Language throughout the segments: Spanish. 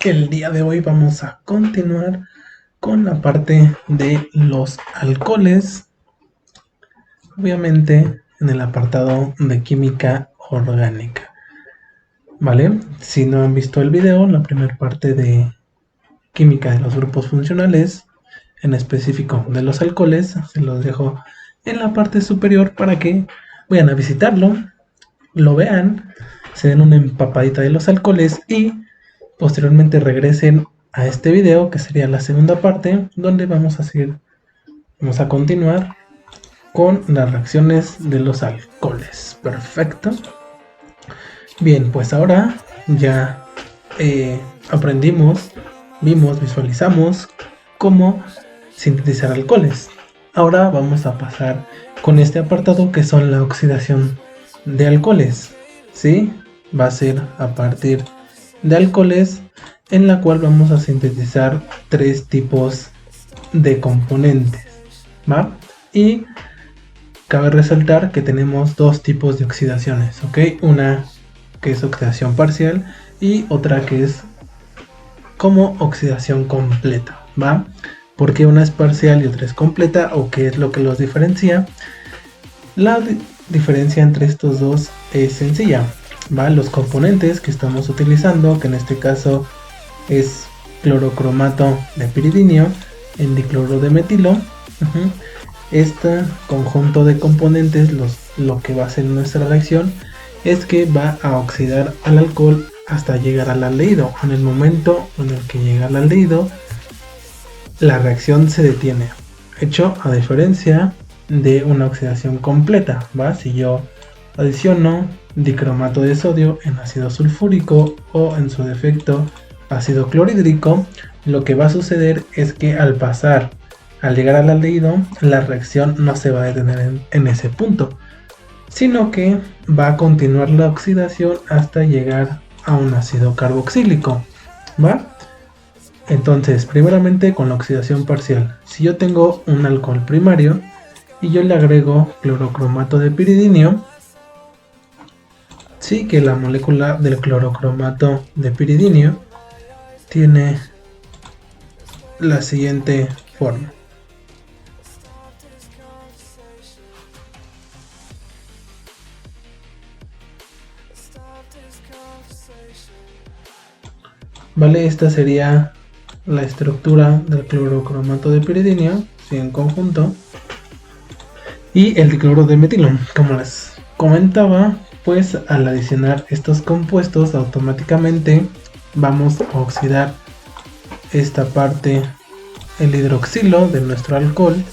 El día de hoy vamos a continuar con la parte de los alcoholes, obviamente en el apartado de química orgánica. ¿Vale? Si no han visto el video, la primera parte de química de los grupos funcionales, en específico de los alcoholes, se los dejo en la parte superior para que vayan a visitarlo, lo vean, se den una empapadita de los alcoholes y posteriormente regresen a este video, que sería la segunda parte, donde vamos a continuar con las reacciones de los alcoholes. Perfecto. Bien, pues ahora ya aprendimos, vimos, visualizamos cómo sintetizar alcoholes. Ahora vamos a pasar con este apartado que son la oxidación de alcoholes. ¿Sí? Va a ser a partir de alcoholes, en la cual vamos a sintetizar tres tipos de componentes, ¿va? Y cabe resaltar que tenemos dos tipos de oxidaciones, ¿ok? Una que es oxidación parcial y otra que es como oxidación completa, ¿va? ¿Por qué una es parcial y otra es completa? ¿O qué es lo que los diferencia? La diferencia entre estos dos es sencilla, ¿va? Los componentes que estamos utilizando, que en este caso es clorocromato de piridinio en dicloruro de metilo. Este conjunto de componentes, lo que va a hacer nuestra reacción es que va a oxidar al alcohol hasta llegar al aldehído. En el momento en el que llega al aldehído, la reacción se detiene. Hecho a diferencia de una oxidación completa, ¿va? Si yo adiciono dicromato de sodio en ácido sulfúrico o en su defecto ácido clorhídrico, lo que va a suceder es que al llegar al aldehído, la reacción no se va a detener en ese punto, sino que va a continuar la oxidación hasta llegar a un ácido carboxílico, ¿va? Entonces, primeramente con la oxidación parcial, si yo tengo un alcohol primario y yo le agrego clorocromato de piridinio, sí que la molécula del clorocromato de piridinio tiene la siguiente forma. Vale, esta sería la estructura del clorocromato de piridinio, sí, en conjunto, y el dicloruro de metilo. Como les comentaba, pues al adicionar estos compuestos automáticamente vamos a oxidar esta parte, el hidroxilo de nuestro alcohol,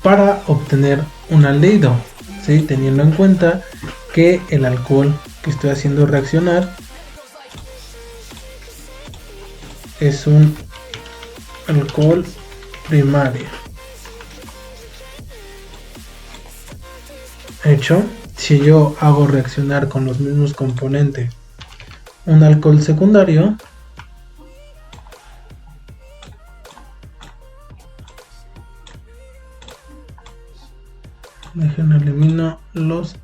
para obtener un aldehído, ¿sí? Teniendo en cuenta que el alcohol que estoy haciendo reaccionar es un alcohol primario. Hecho, si yo hago reaccionar con los mismos componentes un alcohol secundario, elimino los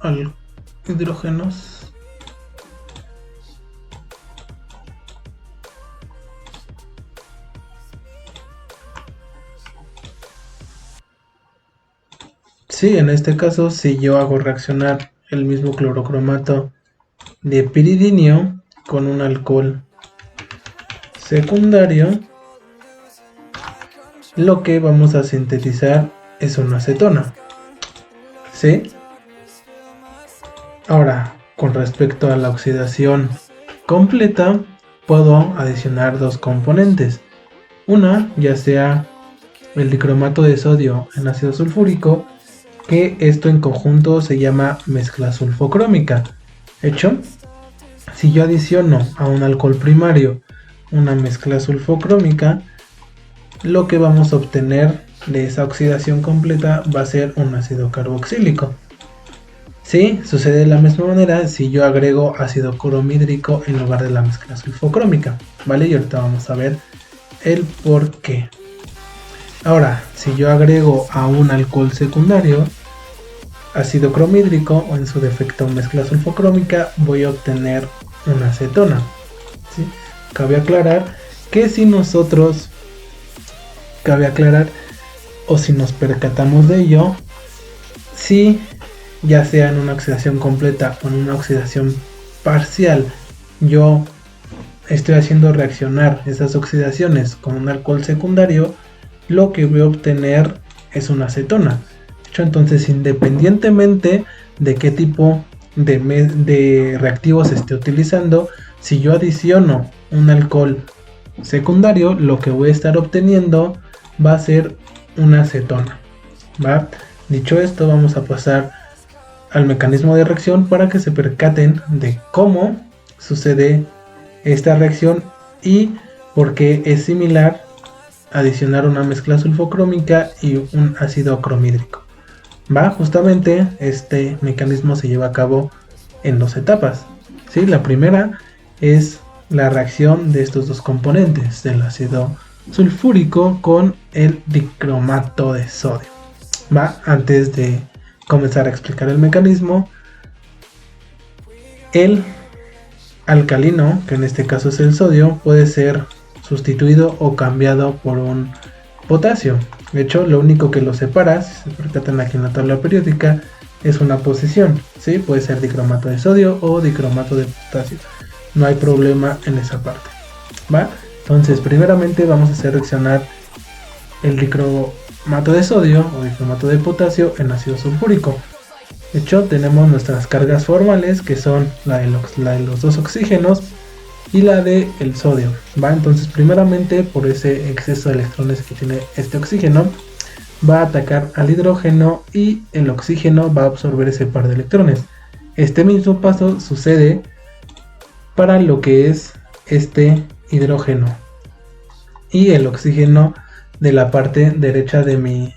hidrógenos. Sí, en este caso, si yo hago reaccionar el mismo clorocromato de piridinio con un alcohol secundario, lo que vamos a sintetizar es una acetona, ¿sí? Ahora, con respecto a la oxidación completa, puedo adicionar dos componentes. Una, ya sea el dicromato de sodio en ácido sulfúrico, que esto en conjunto se llama mezcla sulfocrómica. Hecho, si yo adiciono a un alcohol primario una mezcla sulfocrómica, lo que vamos a obtener de esa oxidación completa va a ser un ácido carboxílico. Sí, sucede de la misma manera si yo agrego ácido clorhídrico en lugar de la mezcla sulfocrómica, ¿vale? Y ahorita vamos a ver el por qué. Ahora, si yo agrego a un alcohol secundario ácido clorhídrico o en su defecto mezcla sulfocrómica, voy a obtener una acetona. ¿sí? Cabe aclarar que si nosotros, o si nos percatamos de ello, si ya sea en una oxidación completa o en una oxidación parcial, yo estoy haciendo reaccionar esas oxidaciones con un alcohol secundario, lo que voy a obtener es una acetona. Entonces, independientemente de qué tipo de reactivos esté utilizando, si yo adiciono un alcohol secundario, lo que voy a estar obteniendo va a ser una acetona, ¿va? Dicho esto, vamos a pasar al mecanismo de reacción para que se percaten de cómo sucede esta reacción y por qué es similar adicionar una mezcla sulfocrómica y un ácido cromhídrico. Va, justamente este mecanismo se lleva a cabo en dos etapas, ¿sí? La primera es la reacción de estos dos componentes, del ácido sulfúrico con el dicromato de sodio. Va, antes de comenzar a explicar el mecanismo, el alcalino, que en este caso es el sodio, puede ser sustituido o cambiado por un potasio. De hecho, lo único que lo separa, si se percatan aquí en la tabla periódica, es una posición, ¿sí? Puede ser dicromato de sodio o dicromato de potasio. No hay problema en esa parte, ¿va? Entonces, primeramente vamos a hacer reaccionar el dicromato de sodio o dicromato de potasio en ácido sulfúrico. De hecho, tenemos nuestras cargas formales, que son la de los dos oxígenos y la de el sodio, ¿va? Entonces, primeramente, por ese exceso de electrones que tiene este oxígeno, va a atacar al hidrógeno y el oxígeno va a absorber ese par de electrones. Este mismo paso sucede para lo que es este hidrógeno y el oxígeno de la parte derecha de mi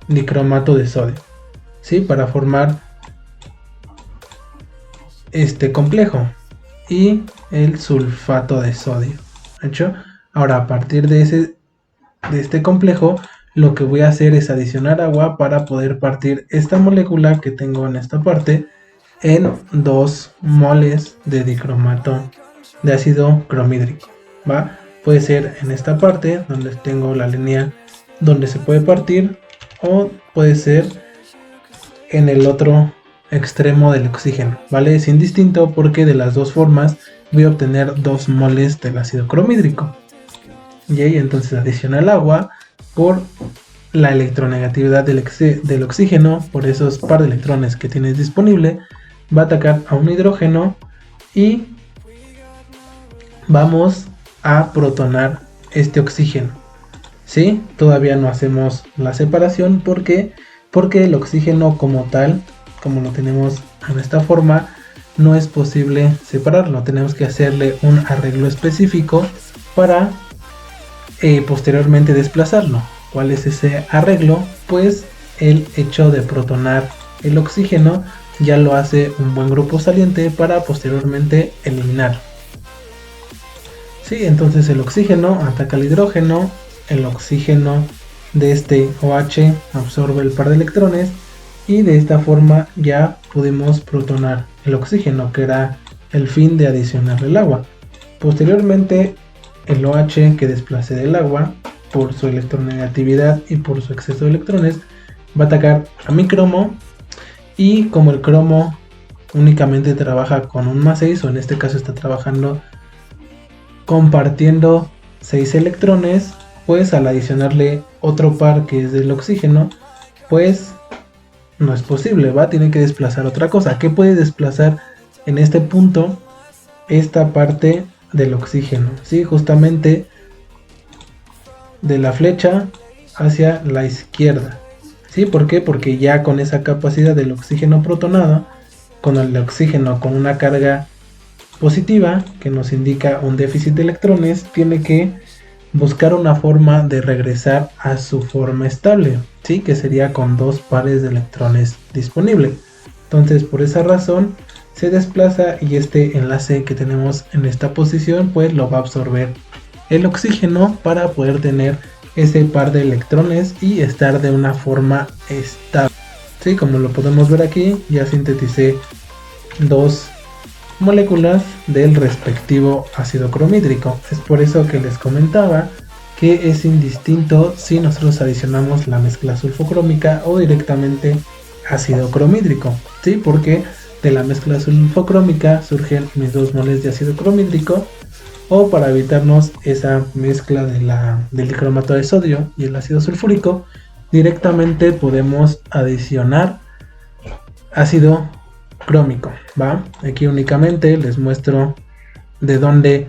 dicromato de sodio, ¿sí? Para formar este complejo y el sulfato de sodio. ¿Hecho? Ahora, a partir de este complejo, lo que voy a hacer es adicionar agua para poder partir esta molécula que tengo en esta parte en 2 moles de dicromato de ácido cromhídrico, ¿va? Puede ser en esta parte donde tengo la línea donde se puede partir, o puede ser en el otro extremo del oxígeno, ¿vale? Es indistinto porque de las dos formas voy a obtener 2 moles del ácido cromhídrico. Y ahí entonces adiciona el agua por la electronegatividad del oxígeno, por esos par de electrones que tienes disponible, va a atacar a un hidrógeno y vamos a protonar este oxígeno, ¿sí? Todavía no hacemos la separación porque el oxígeno como tal, como lo tenemos en esta forma, no es posible separarlo. Tenemos que hacerle un arreglo específico para posteriormente desplazarlo. ¿Cuál es ese arreglo? Pues el hecho de protonar el oxígeno ya lo hace un buen grupo saliente para posteriormente eliminarlo. Sí, entonces el oxígeno ataca al hidrógeno, el oxígeno de este OH absorbe el par de electrones y de esta forma ya pudimos protonar el oxígeno, que era el fin de adicionarle el agua. Posteriormente, el OH que desplace del agua por su electronegatividad y por su exceso de electrones va a atacar a mi cromo, y como el cromo únicamente trabaja con un +6, o en este caso está trabajando compartiendo 6 electrones, pues al adicionarle otro par que es del oxígeno, pues no es posible, ¿va? Tiene que desplazar otra cosa. ¿Qué puede desplazar en este punto? Esta parte del oxígeno, ¿sí? Justamente de la flecha hacia la izquierda, ¿sí? ¿Por qué? Porque ya con esa capacidad del oxígeno protonado, con el oxígeno con una carga positiva que nos indica un déficit de electrones, tiene que buscar una forma de regresar a su forma estable, ¿sí? Que sería con 2 pares de electrones disponibles. Entonces, por esa razón se desplaza, y este enlace que tenemos en esta posición pues lo va a absorber el oxígeno para poder tener ese par de electrones y estar de una forma estable, ¿sí? Como lo podemos ver aquí, ya sinteticé 2 moléculas del respectivo ácido clorhídrico. Es por eso que les comentaba que es indistinto si nosotros adicionamos la mezcla sulfocrómica o directamente ácido clorhídrico, ¿sí? Porque de la mezcla sulfocrómica surgen mis 2 moles de ácido clorhídrico, o para evitarnos esa mezcla del dicromato de sodio y el ácido sulfúrico, directamente podemos adicionar ácido crómico, ¿va? Aquí únicamente les muestro de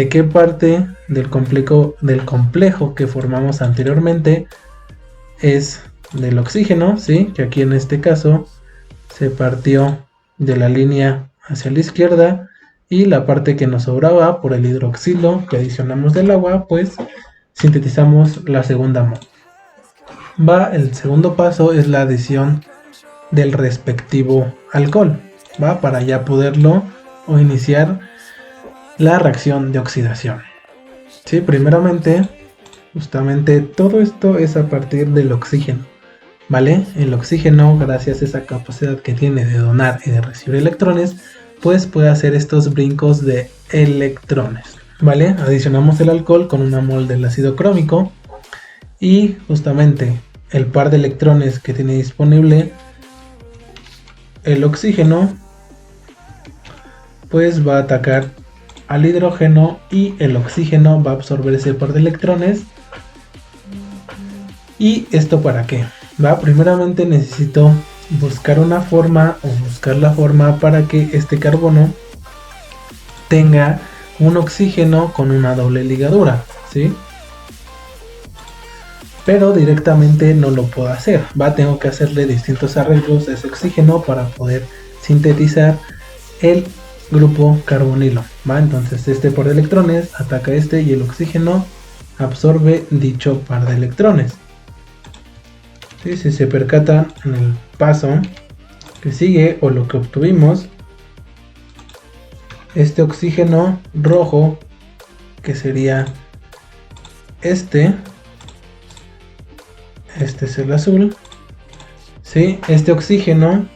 qué parte del complejo que formamos anteriormente es del oxígeno, ¿sí? Que aquí en este caso se partió de la línea hacia la izquierda, y la parte que nos sobraba por el hidroxilo que adicionamos del agua, pues sintetizamos la segunda mol. El segundo paso es la adición del respectivo alcohol, ¿va? Para ya poderlo o iniciar la reacción de oxidación. Sí, primeramente, justamente todo esto es a partir del oxígeno, ¿vale? El oxígeno, gracias a esa capacidad que tiene de donar y de recibir electrones, pues puede hacer estos brincos de electrones, ¿vale? Adicionamos el alcohol con una mol del ácido crómico, y justamente el par de electrones que tiene disponible el oxígeno pues va a atacar al hidrógeno, y el oxígeno va a absorber ese par de electrones. ¿Y esto para qué? Primeramente necesito buscar la forma para que este carbono tenga un oxígeno con una doble ligadura, ¿sí? Pero directamente no lo puedo hacer, tengo que hacerle distintos arreglos a ese oxígeno para poder sintetizar el grupo carbonilo, entonces este par de electrones ataca este y el oxígeno absorbe dicho par de electrones. ¿Sí? Si se percatan en el paso que sigue, o lo que obtuvimos, este oxígeno rojo, que sería este es el azul, ¿sí? Este oxígeno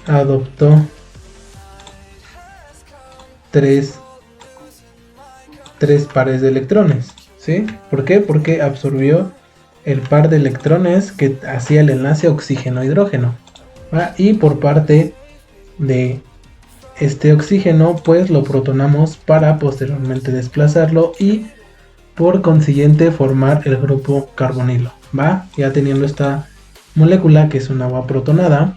adoptó tres pares de electrones, ¿sí? ¿Por qué? Porque absorbió el par de electrones que hacía el enlace oxígeno-hidrógeno, y por parte de este oxígeno pues lo protonamos para posteriormente desplazarlo y por consiguiente formar el grupo carbonilo, ya teniendo esta molécula que es un agua protonada,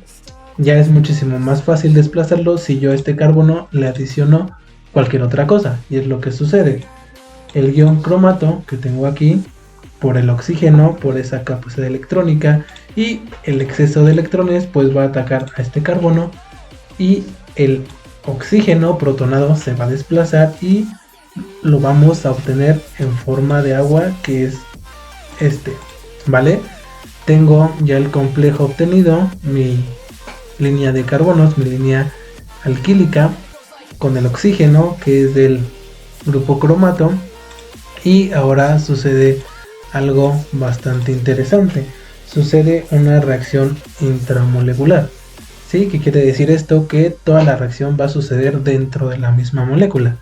ya es muchísimo más fácil desplazarlo si yo a este carbono le adiciono cualquier otra cosa, y es lo que sucede. El ion cromato que tengo aquí, por el oxígeno, por esa capacidad electrónica y el exceso de electrones, pues va a atacar a este carbono, y el oxígeno protonado se va a desplazar y lo vamos a obtener en forma de agua, que es ¿vale? Tengo ya el complejo obtenido, mi línea de carbonos, mi línea alquílica con el oxígeno que es del grupo cromato, y ahora sucede algo bastante interesante. Sucede una reacción intramolecular, ¿sí? ¿Qué quiere decir esto? Que toda la reacción va a suceder dentro de la misma molécula.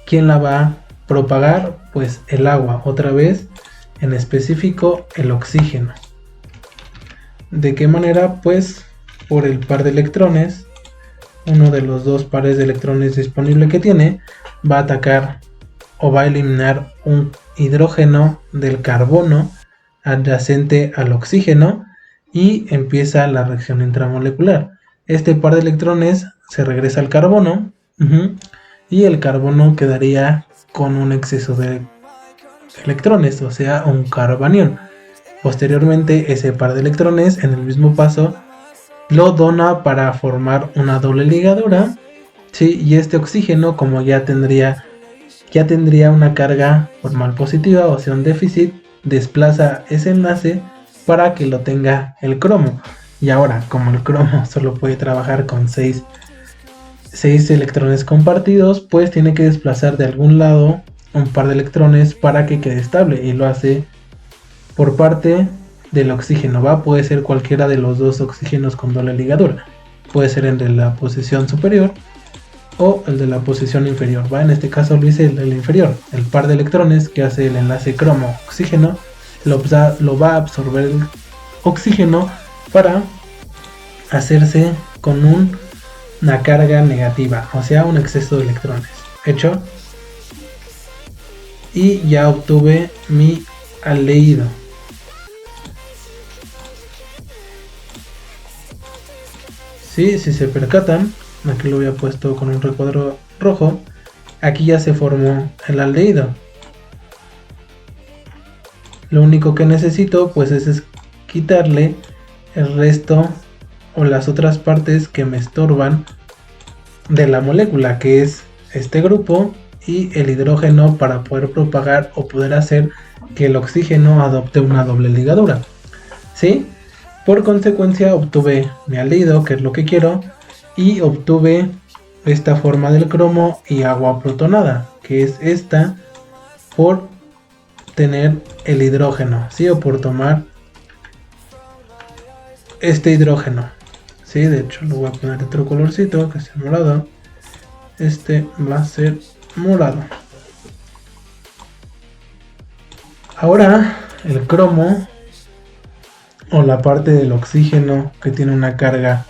¿Quién la va a propagar? Pues el agua, otra vez, en específico el oxígeno. ¿De qué manera? Pues por el par de electrones, uno de los 2 pares de electrones disponible que tiene, va a atacar o va a eliminar un hidrógeno del carbono adyacente al oxígeno, y empieza la reacción intramolecular. Este par de electrones se regresa al carbono, y el carbono quedaría con un exceso de electrones, o sea, un carbanión. Posteriormente, ese par de electrones en el mismo paso lo dona para formar una doble ligadura, ¿sí? Y este oxígeno, como ya tendría una carga formal positiva, o sea un déficit, desplaza ese enlace para que lo tenga el cromo. Y ahora, como el cromo solo puede trabajar con 6 electrones compartidos, pues tiene que desplazar de algún lado un par de electrones para que quede estable, y lo hace por parte del oxígeno, puede ser cualquiera de los 2 oxígenos con doble ligadura. puede ser el de la posición superior o el de la posición inferior, ¿va? En este caso lo hice el del inferior. El par de electrones que hace el enlace cromo-oxígeno lo va a absorber el oxígeno para hacerse con una carga negativa, o sea, un exceso de electrones. Hecho. Y ya obtuve mi aldehído. Sí, si se percatan, aquí lo había puesto con un recuadro rojo, aquí ya se formó el aldehído. Lo único que necesito pues es quitarle el resto o las otras partes que me estorban de la molécula, que es este grupo y el hidrógeno, para poder propagar o poder hacer que el oxígeno adopte una doble ligadura. ¿Sí? Por consecuencia obtuve mi aldehído, que es lo que quiero, y obtuve esta forma del cromo y agua protonada, que es esta, por tener el hidrógeno, ¿sí? O por tomar este hidrógeno, ¿sí? De hecho lo voy a poner de otro colorcito, que sea morado. Este va a ser morado. Ahora el cromo, o la parte del oxígeno que tiene una carga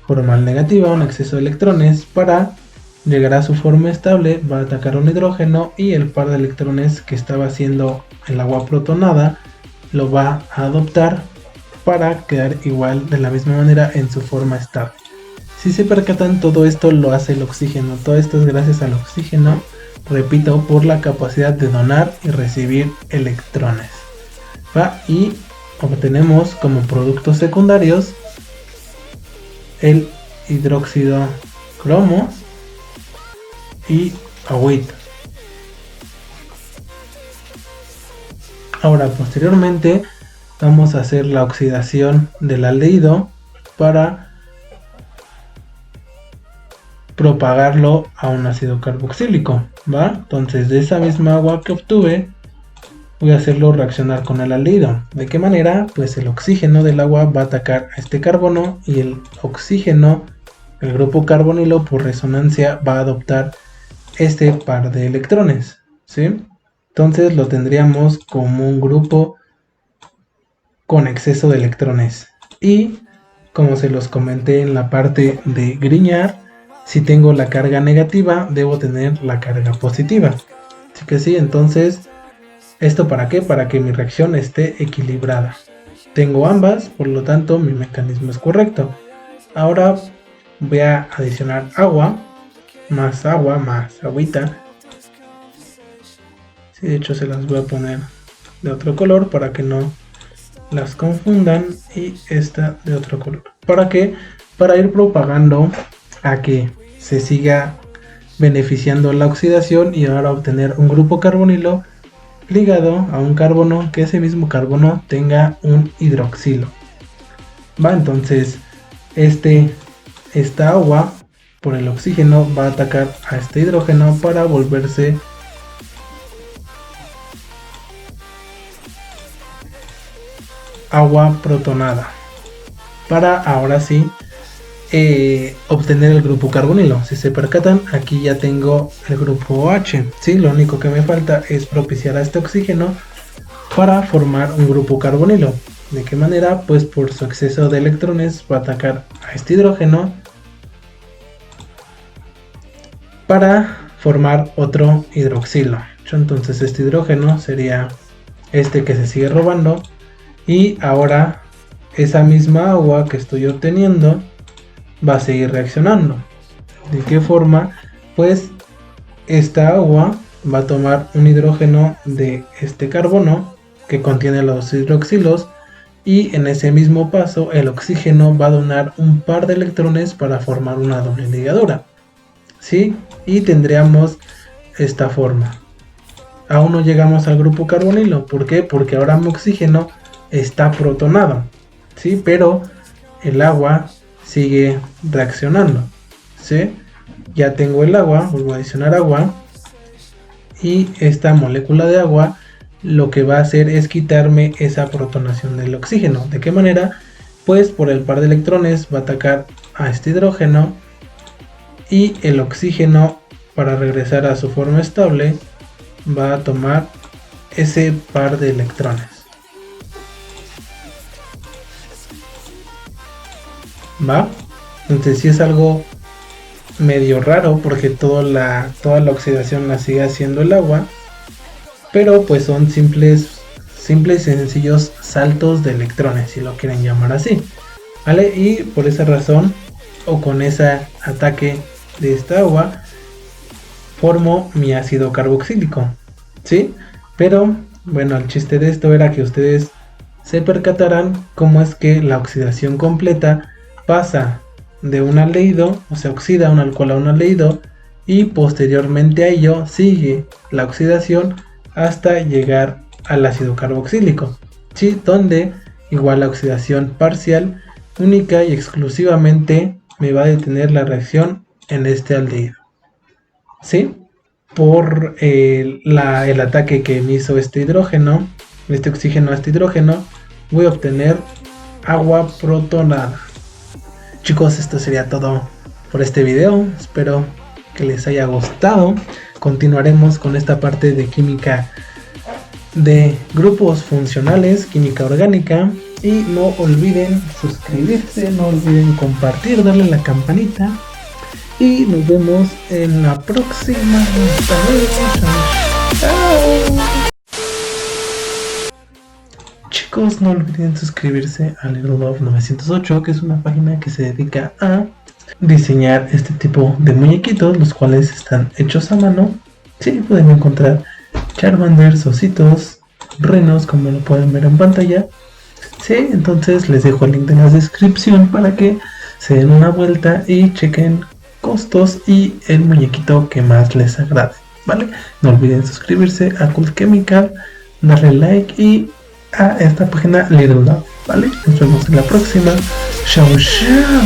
formal negativa, un exceso de electrones, para llegar a su forma estable va a atacar un hidrógeno, y el par de electrones que estaba haciendo el agua protonada lo va a adoptar para quedar igual de la misma manera en su forma estable. Si se percatan, todo esto lo hace el oxígeno. Todo esto es gracias al oxígeno, repito, por la capacidad de donar y recibir electrones, ¿va? Y obtenemos como productos secundarios el hidróxido cromo y agüita. Ahora posteriormente vamos a hacer la oxidación del aldehído para propagarlo a un ácido carboxílico, ¿va? Entonces de esa misma agua que obtuve voy a hacerlo reaccionar con el aldehído. ¿De qué manera? Pues el oxígeno del agua va a atacar a este carbono, y el oxígeno, el grupo carbonilo, por resonancia va a adoptar este par de electrones, ¿sí? Entonces lo tendríamos como un grupo con exceso de electrones. Y como se los comenté en la parte de Grignard, si tengo la carga negativa, debo tener la carga positiva. Así que sí, entonces, ¿esto para qué? Para que mi reacción esté equilibrada. Tengo ambas, por lo tanto mi mecanismo es correcto. Ahora voy a adicionar agua, más agüita. Sí, de hecho se las voy a poner de otro color para que no las confundan, y esta de otro color. ¿Para qué? Para ir propagando a que se siga beneficiando la oxidación, y ahora obtener un grupo carbonilo ligado a un carbono, que ese mismo carbono tenga un hidroxilo, ¿va? Entonces esta agua, por el oxígeno, va a atacar a este hidrógeno para volverse agua protonada, para ahora sí obtener el grupo carbonilo. Si se percatan, aquí ya tengo el grupo OH, ¿sí? Lo único que me falta es propiciar a este oxígeno para formar un grupo carbonilo. ¿De qué manera? Pues por su exceso de electrones va a atacar a este hidrógeno para formar otro hidroxilo. Entonces este hidrógeno sería este que se sigue robando, y ahora esa misma agua que estoy obteniendo va a seguir reaccionando. ¿De qué forma? Pues esta agua va a tomar un hidrógeno de este carbono que contiene los hidroxilos, y en ese mismo paso el oxígeno va a donar un par de electrones para formar una doble ligadura, ¿sí? Y tendríamos esta forma. Aún no llegamos al grupo carbonilo. ¿Por qué? Porque ahora mi oxígeno está protonado, ¿sí? Pero el agua sigue reaccionando, ¿sí? Ya tengo el agua, vuelvo a adicionar agua, y esta molécula de agua lo que va a hacer es quitarme esa protonación del oxígeno. ¿De qué manera? Pues por el par de electrones va a atacar a este hidrógeno y el oxígeno, para regresar a su forma estable, va a tomar ese par de electrones. ¿Va? Entonces sí es algo medio raro porque toda la oxidación la sigue haciendo el agua, pero pues son simples y sencillos saltos de electrones, si lo quieren llamar así, ¿vale? Y por esa razón, o con ese ataque de esta agua, formo mi ácido carboxílico, ¿sí? Pero bueno, el chiste de esto era que ustedes se percatarán cómo es que la oxidación completa pasa de un aldehído, o sea, oxida un alcohol a un aldehído, y posteriormente a ello sigue la oxidación hasta llegar al ácido carboxílico, ¿sí? Donde igual la oxidación parcial única y exclusivamente me va a detener la reacción en este aldehído, ¿sí? Por el ataque que me hizo este hidrógeno, este oxígeno a este hidrógeno, voy a obtener agua protonada. Chicos, esto sería todo por este video. Espero que les haya gustado. Continuaremos con esta parte de química de grupos funcionales, química orgánica. Y no olviden suscribirse, no olviden compartir, darle a la campanita. Y nos vemos en la próxima. Hasta luego. Chao. Chicos, no olviden suscribirse a Little Love 908, que es una página que se dedica a diseñar este tipo de muñequitos, los cuales están hechos a mano. Sí, pueden encontrar Charmanders, ositos, renos, como lo pueden ver en pantalla. Sí, entonces les dejo el link en la descripción para que se den una vuelta y chequen costos y el muñequito que más les agrade, ¿vale? No olviden suscribirse a Cult Chemical, darle like y a esta página Little Love, ¿vale? Nos vemos en la próxima. Chao, chao.